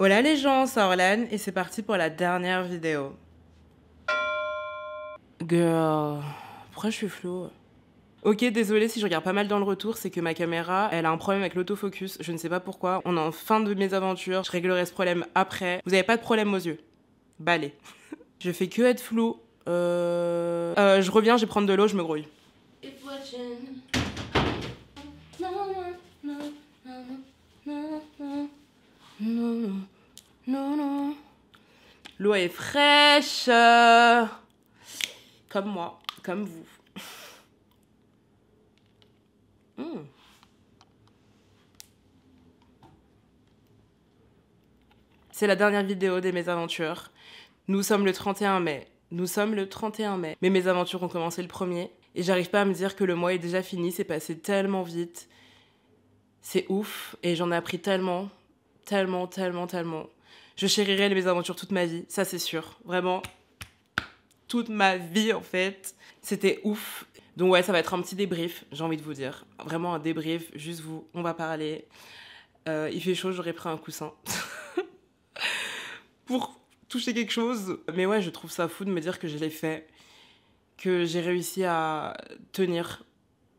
Hola les gens, c'est Orlan et c'est parti pour la dernière vidéo. Girl, pourquoi je suis floue? Ok, désolée si je regarde pas mal dans le retour, c'est que ma caméra, elle a un problème avec l'autofocus, je ne sais pas pourquoi. On est en fin de mes aventures, je réglerai ce problème après. Vous avez pas de problème aux yeux? Balai. Je fais que être floue. Je reviens, je vais prendre de l'eau, je me grouille. Non. L'eau est fraîche. Comme moi, comme vous. C'est la dernière vidéo des mésaventures. Nous sommes le 31 mai. Mais mes aventures ont commencé le 1er. Et j'arrive pas à me dire que le mois est déjà fini. C'est passé tellement vite. C'est ouf. Et j'en ai appris tellement. Je chérirai les mésaventures toute ma vie. Ça, c'est sûr. Vraiment. Toute ma vie, en fait. C'était ouf. Donc ouais, ça va être un petit débrief, j'ai envie de vous dire. Vraiment un débrief. Juste vous. On va parler. Il fait chaud, j'aurais pris un coussin. Pour toucher quelque chose. Mais ouais, je trouve ça fou de me dire que je l'ai fait, que j'ai réussi à tenir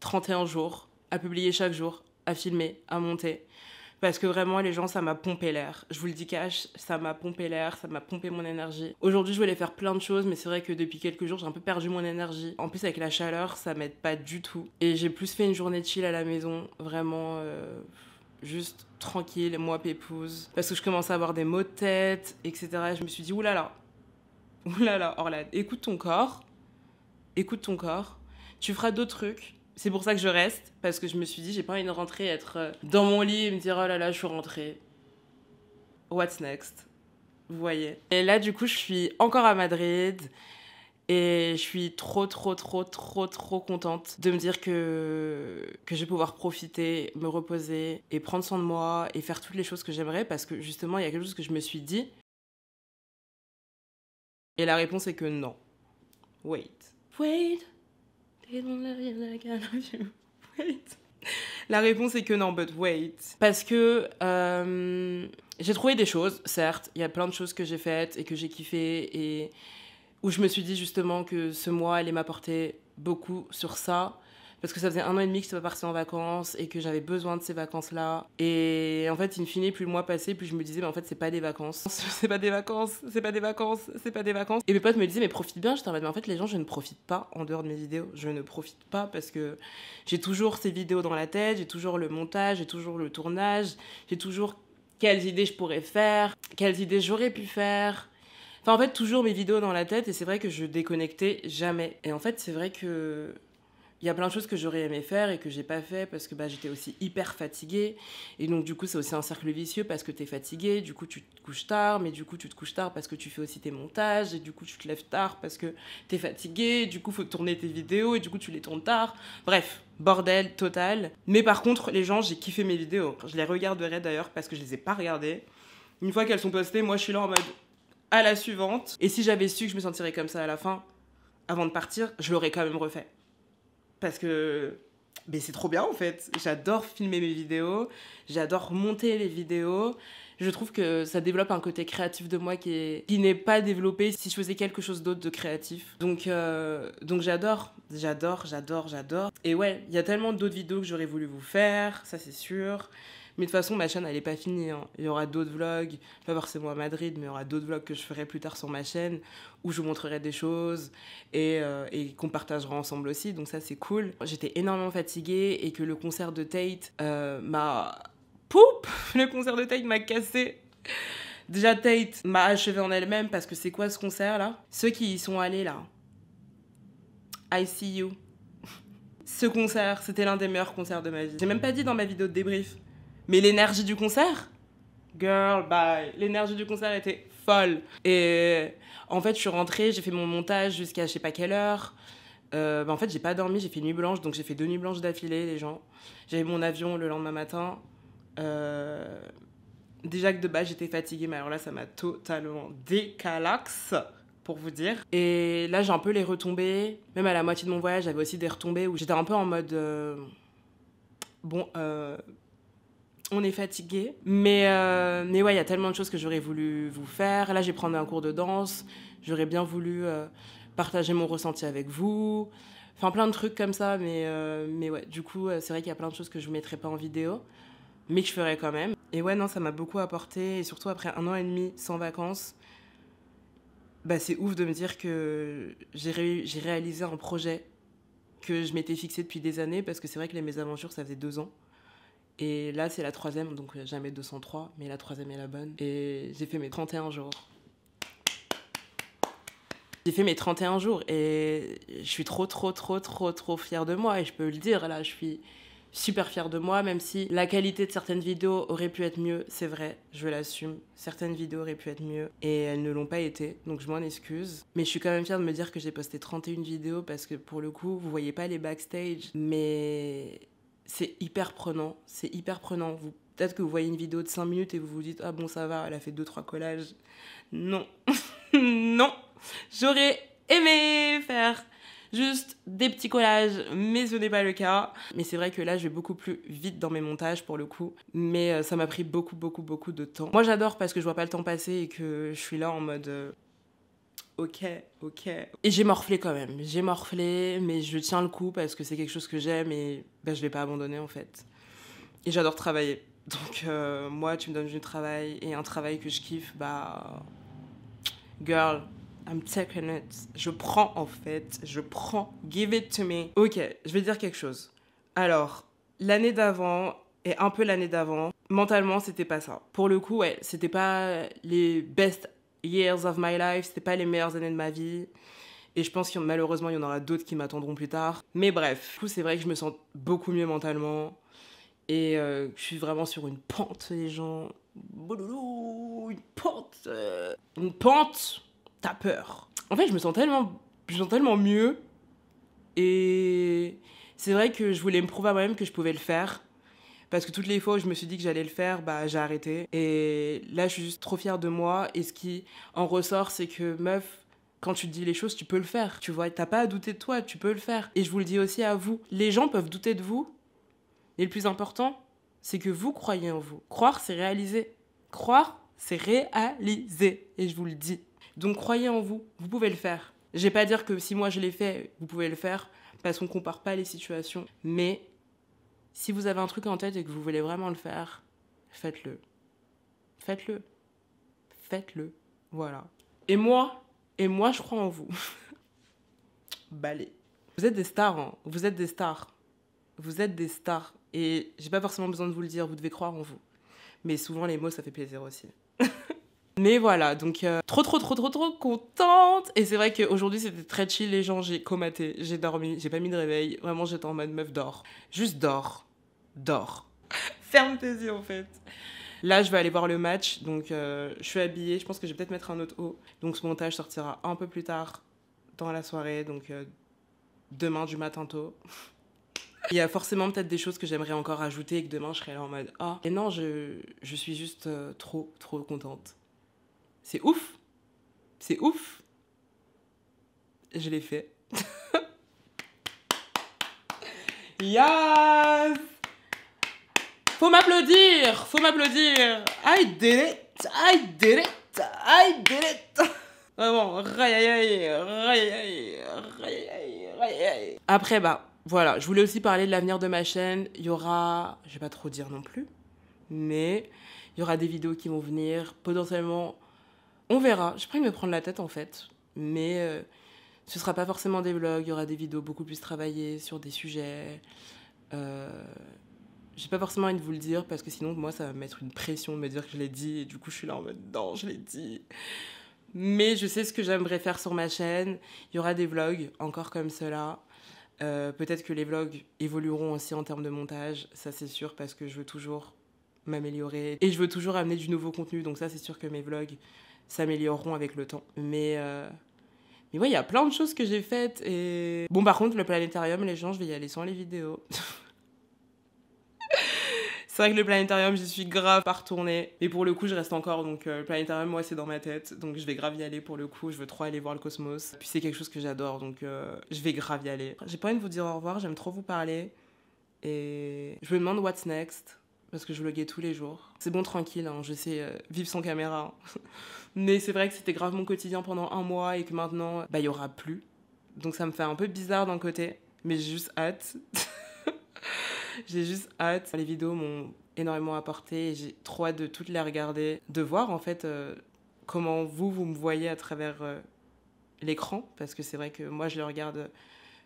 31 jours, à publier chaque jour, à filmer, à monter. Parce que vraiment, les gens, ça m'a pompé l'air. Je vous le dis cash, ça m'a pompé l'air, ça m'a pompé mon énergie. Aujourd'hui, je voulais faire plein de choses, mais c'est vrai que depuis quelques jours, j'ai un peu perdu mon énergie. En plus, avec la chaleur, ça m'aide pas du tout. Et j'ai plus fait une journée de chill à la maison, vraiment... juste tranquille, moi pépouse. Parce que je commençais à avoir des maux de tête, etc. Et je me suis dit, oulala, Orlane, écoute ton corps. Tu feras d'autres trucs. C'est pour ça que je reste, parce que je me suis dit, j'ai pas envie de rentrer, être dans mon lit et me dire, oh là là, je suis rentrée. What's next? Vous voyez. Et là, du coup, je suis encore à Madrid. Et je suis trop contente de me dire que je vais pouvoir profiter, me reposer et prendre soin de moi et faire toutes les choses que j'aimerais parce que justement, il y a quelque chose que je me suis dit. Et la réponse est que non. Wait. They don't love you like I love you. Wait. La réponse est que non, but wait. Parce que j'ai trouvé des choses, certes. Il y a plein de choses que j'ai faites et que j'ai kiffé et où je me suis dit justement que ce mois allait m'apporter beaucoup sur ça. Parce que ça faisait 1 an et demi que je n'étais pas partie en vacances et que j'avais besoin de ces vacances-là. Et en fait, in fine, plus le mois passait, plus je me disais, mais en fait, c'est pas des vacances. C'est pas des vacances. Et mes potes me disaient, mais profite bien. J'étais en mode, mais en fait, les gens, je ne profite pas en dehors de mes vidéos. Je ne profite pas parce que j'ai toujours ces vidéos dans la tête, j'ai toujours le montage, j'ai toujours le tournage, j'ai toujours quelles idées je pourrais faire, quelles idées j'aurais pu faire. Enfin, en fait, toujours mes vidéos dans la tête, et c'est vrai que je déconnectais jamais. Et en fait, c'est vrai que il y a plein de choses que j'aurais aimé faire et que j'ai pas fait parce que j'étais aussi hyper fatiguée. Et donc, du coup, c'est aussi un cercle vicieux parce que t'es fatiguée, du coup, tu te couches tard, mais du coup, tu te couches tard parce que tu fais aussi tes montages, et du coup, tu te lèves tard parce que t'es fatiguée, du coup, faut tourner tes vidéos, et du coup, tu les tournes tard. Bref, bordel total. Mais par contre, les gens, j'ai kiffé mes vidéos. Je les regarderai d'ailleurs parce que je les ai pas regardées. Une fois qu'elles sont postées, moi, je suis là en mode à la suivante. Et si j'avais su que je me sentirais comme ça à la fin, avant de partir, je l'aurais quand même refait. Parce que c'est trop bien en fait. J'adore filmer mes vidéos, j'adore monter les vidéos. Je trouve que ça développe un côté créatif de moi qui n'est pas développé si je faisais quelque chose d'autre de créatif. Donc j'adore. Et ouais, il y a tellement d'autres vidéos que j'aurais voulu vous faire, ça c'est sûr. Mais de toute façon, ma chaîne, elle est pas finie. Hein. Il y aura d'autres vlogs, pas forcément à Madrid, mais il y aura d'autres vlogs que je ferai plus tard sur ma chaîne, où je vous montrerai des choses et qu'on partagera ensemble aussi. Donc ça, c'est cool. J'étais énormément fatiguée et que le concert de Tate m'a... Poup. Le concert de Tate m'a cassé. Déjà, Tate m'a achevé en elle-même parce que c'est quoi ce concert-là? Ceux qui y sont allés, là. I see you. Ce concert, c'était l'un des meilleurs concerts de ma vie. J'ai même pas dit dans ma vidéo de débrief. Mais l'énergie du concert, girl, bye. L'énergie du concert était folle. Et en fait, je suis rentrée, j'ai fait mon montage jusqu'à je sais pas quelle heure. En fait, j'ai pas dormi, j'ai fait nuit blanche, donc j'ai fait 2 nuits blanches d'affilée, les gens. J'avais mon avion le lendemain matin. Déjà que de base, j'étais fatiguée, mais alors là, ça m'a totalement décalax, pour vous dire. Et là, j'ai un peu les retombées. Même à la moitié de mon voyage, j'avais aussi des retombées où j'étais un peu en mode... on est fatigué. Mais ouais, il y a tellement de choses que j'aurais voulu vous faire. Là, j'ai pris un cours de danse. J'aurais bien voulu partager mon ressenti avec vous. Enfin, plein de trucs comme ça. Mais ouais, du coup, c'est vrai qu'il y a plein de choses que je ne mettrai pas en vidéo, mais que je ferai quand même. Et ouais, non, ça m'a beaucoup apporté. Et surtout, après 1 an et demi sans vacances, bah, c'est ouf de me dire que j'ai réalisé un projet que je m'étais fixé depuis des années. Parce que c'est vrai que les mésaventures, ça faisait 2 ans. Et là, c'est la 3e, donc jamais 203, mais la 3e est la bonne. Et j'ai fait mes 31 jours. J'ai fait mes 31 jours et je suis trop fière de moi. Et je peux le dire, là, je suis super fière de moi, même si la qualité de certaines vidéos aurait pu être mieux, c'est vrai, je l'assume. Certaines vidéos auraient pu être mieux et elles ne l'ont pas été, donc je m'en excuse. Mais je suis quand même fière de me dire que j'ai posté 31 vidéos parce que pour le coup, vous voyez pas les backstage, mais c'est hyper prenant, c'est hyper prenant. Peut-être que vous voyez une vidéo de 5 minutes et vous vous dites « Ah bon, ça va, elle a fait 2-3 collages. » Non, non, j'aurais aimé faire juste des petits collages, mais ce n'est pas le cas. Mais c'est vrai que là, je vais beaucoup plus vite dans mes montages pour le coup. Mais ça m'a pris beaucoup de temps. Moi, j'adore parce que je vois pas le temps passer et que je suis là en mode... Ok. Et j'ai morflé quand même. J'ai morflé, mais je tiens le coup parce que c'est quelque chose que j'aime et bah, je vais pas abandonner en fait. Et j'adore travailler. Donc moi, tu me donnes du travail et un travail que je kiffe, bah... Girl, I'm taking it. Je prends en fait. Je prends. Give it to me. Ok, je vais dire quelque chose. Alors, l'année d'avant et un peu l'année d'avant, mentalement, c'était pas ça. Pour le coup, ouais, c'était pas les best years of my life, c'était pas les meilleures années de ma vie. Et je pense que malheureusement, il y en aura d'autres qui m'attendront plus tard. Mais bref, du coup, c'est vrai que je me sens beaucoup mieux mentalement. Et je suis vraiment sur une pente, les gens. Une pente. Une pente, t'as peur. En fait, je me sens tellement mieux. Et c'est vrai que je voulais me prouver à moi-même que je pouvais le faire. Parce que toutes les fois où je me suis dit que j'allais le faire, bah j'ai arrêté. Et là, je suis juste trop fière de moi. Et ce qui en ressort, c'est que meuf, quand tu te dis les choses, tu peux le faire. Tu vois, t'as pas à douter de toi, tu peux le faire. Et je vous le dis aussi à vous. Les gens peuvent douter de vous. Et le plus important, c'est que vous croyez en vous. Croire, c'est réaliser. Croire, c'est réaliser. Et je vous le dis. Donc croyez en vous. Vous pouvez le faire. Je vais pas dire que si moi je l'ai fait, vous pouvez le faire. Parce qu'on compare pas les situations. Mais si vous avez un truc en tête et que vous voulez vraiment le faire, faites-le. Faites-le. Faites-le. Voilà. Et moi, je crois en vous. Balai. Vous êtes des stars, hein. Vous êtes des stars. Vous êtes des stars. Et j'ai pas forcément besoin de vous le dire, vous devez croire en vous. Mais souvent, les mots, ça fait plaisir aussi. Mais voilà, donc trop contente. Et c'est vrai qu'aujourd'hui, c'était très chill, les gens, j'ai comaté, j'ai dormi, j'ai pas mis de réveil. Vraiment, j'étais en mode meuf, dors. Juste dors. Dors. Ferme tes yeux, en fait. Là, je vais aller voir le match, donc je suis habillée. Je pense que je vais peut-être mettre un autre haut. Donc ce montage sortira un peu plus tard dans la soirée, donc demain du matin tôt. Il y a forcément peut-être des choses que j'aimerais encore ajouter et que demain, je serai là en mode « Ah ». Et non, je suis juste trop contente. C'est ouf. C'est ouf. Je l'ai fait. Yes. Faut m'applaudir. I did it. Vraiment, Après, bah, voilà, je voulais aussi parler de l'avenir de ma chaîne. Il y aura, je vais pas trop dire non plus, mais il y aura des vidéos qui vont venir, potentiellement, on verra. J'ai pas envie de me prendre la tête en fait, mais ce sera pas forcément des vlogs, il y aura des vidéos beaucoup plus travaillées sur des sujets. J'ai pas forcément envie de vous le dire parce que sinon, moi, ça va me mettre une pression de me dire que je l'ai dit et du coup, je suis là en mode non, je l'ai dit. Mais je sais ce que j'aimerais faire sur ma chaîne. Il y aura des vlogs encore comme cela. Peut-être que les vlogs évolueront aussi en termes de montage, ça c'est sûr, parce que je veux toujours m'améliorer et je veux toujours amener du nouveau contenu, donc ça c'est sûr que mes vlogs s'amélioreront avec le temps. Mais ouais, il y a plein de choses que j'ai faites et... Bon, par contre, le planétarium, les gens, je vais y aller sans les vidéos. C'est vrai que le planétarium, j'y suis grave pas retournée. Et pour le coup, je reste encore. Donc, le planétarium, moi, c'est dans ma tête. Donc, je vais grave y aller pour le coup. Je veux trop aller voir le cosmos. Puis, c'est quelque chose que j'adore. Donc, je vais grave y aller. J'ai pas envie de vous dire au revoir. J'aime trop vous parler. Et je me demande what's next. parce que je vloguais tous les jours. C'est bon, tranquille, hein, je sais vivre sans caméra. Mais c'est vrai que c'était grave mon quotidien pendant 1 mois et que maintenant, il y aura plus. Donc ça me fait un peu bizarre d'un côté, mais j'ai juste hâte. J'ai juste hâte. Les vidéos m'ont énormément apporté et j'ai trop hâte de toutes les regarder, de voir en fait comment vous me voyez à travers l'écran, parce que c'est vrai que moi je le regarde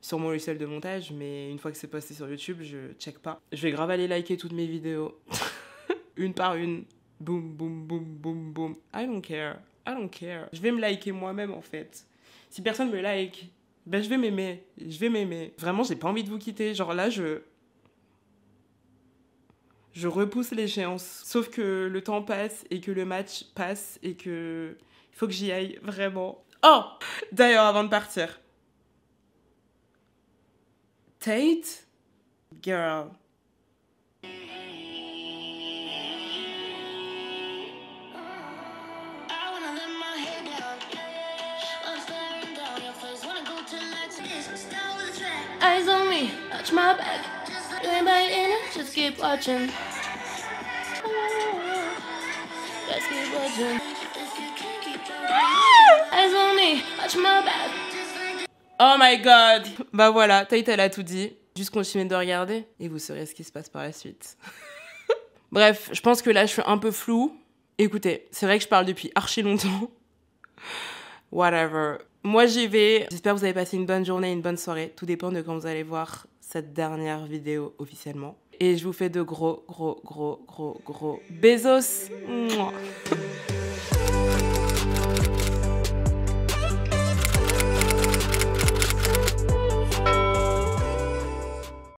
sur mon logiciel de montage, mais une fois que c'est posté sur YouTube, je check pas. Je vais grave aller liker toutes mes vidéos, une par une. Boum, boum, boum, boum, boum. I don't care. I don't care. Je vais me liker moi-même, en fait. Si personne me like, je vais m'aimer. Je vais m'aimer. Vraiment, j'ai pas envie de vous quitter. Genre là, je repousse l'échéance. Sauf que le temps passe et que le match passe et que il faut que j'y aille, vraiment. Oh! D'ailleurs, avant de partir. Tate? Girl. Eyes on me, watch my back. You ain't biting, just keep watching. Just keep watching. Eyes on me, watch my back. Oh my god! Bah voilà, Tate elle a tout dit. Juste continuez de regarder et vous saurez ce qui se passe par la suite. Bref, je pense que là je suis un peu floue. Écoutez, c'est vrai que je parle depuis archi longtemps. Whatever. Moi j'y vais. J'espère que vous avez passé une bonne journée, une bonne soirée. Tout dépend de quand vous allez voir cette dernière vidéo officiellement. Et je vous fais de gros, gros, gros, gros, gros besos. Mouah.